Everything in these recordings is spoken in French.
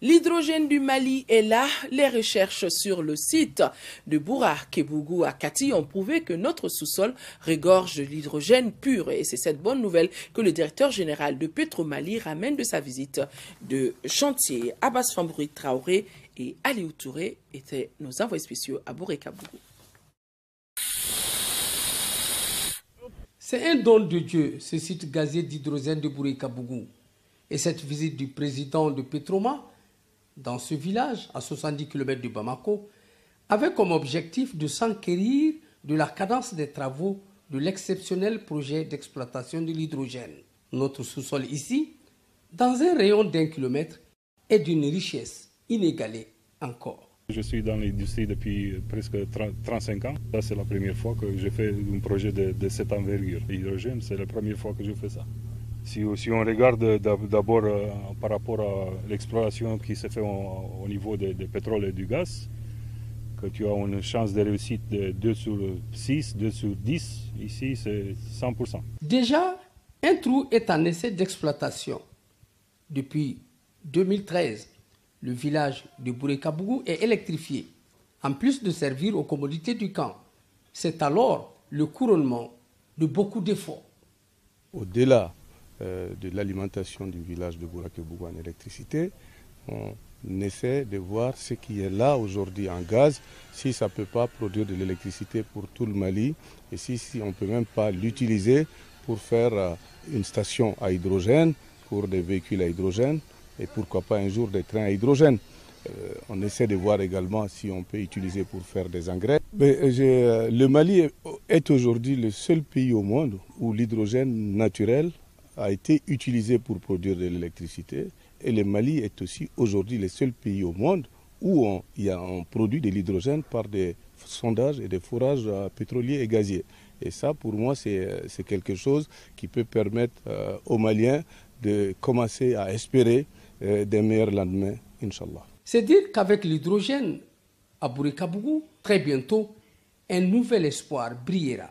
L'hydrogène du Mali est là. Les recherches sur le site de Boura Kébougou à Kati ont prouvé que notre sous-sol regorge de l'hydrogène pur. Et c'est cette bonne nouvelle que le directeur général de Petromali ramène de sa visite de chantier. Abbas Fambouri Traoré et Aliou Touré étaient nos envoyés spéciaux à Boura Kébougou. C'est un don de Dieu, ce site gazier d'hydrogène de Boura Kébougou. Et cette visite du président de Petroma dans ce village, à 70 km de Bamako, avait comme objectif de s'enquérir de la cadence des travaux de l'exceptionnel projet d'exploitation de l'hydrogène. Notre sous-sol ici, dans un rayon d'1 kilomètre, est d'une richesse inégalée encore. Je suis dans l'industrie depuis presque 35 ans. Ça, c'est la première fois que je fais un projet de cette envergure. L'hydrogène, c'est la première fois que je fais ça. Si on regarde d'abord par rapport à l'exploration qui se fait au niveau du pétrole et du gaz, que tu as une chance de réussite de 2 sur 6, 2 sur 10, ici c'est 100%. Déjà, un trou est en essai d'exploitation. Depuis 2013, le village de Boura Kébougou est électrifié, en plus de servir aux commodités du camp. C'est alors le couronnement de beaucoup d'efforts. Au-delà de l'alimentation du village de Boura Kébougou en électricité, on essaie de voir ce qui est là aujourd'hui en gaz, si ça ne peut pas produire de l'électricité pour tout le Mali, et si on ne peut même pas l'utiliser pour faire une station à hydrogène, pour des véhicules à hydrogène, et pourquoi pas un jour des trains à hydrogène. On essaie de voir également si on peut utiliser pour faire des engrais. Le Mali est aujourd'hui le seul pays au monde où l'hydrogène naturel a été utilisé pour produire de l'électricité. Et le Mali est aussi aujourd'hui le seul pays au monde où on produit de l'hydrogène par des sondages et des forages pétroliers et gaziers. Et ça, pour moi, c'est quelque chose qui peut permettre aux Maliens de commencer à espérer des meilleurs lendemains, Inch'Allah. C'est dire qu'avec l'hydrogène à Boura Kébougou, très bientôt, un nouvel espoir brillera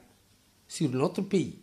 sur notre pays.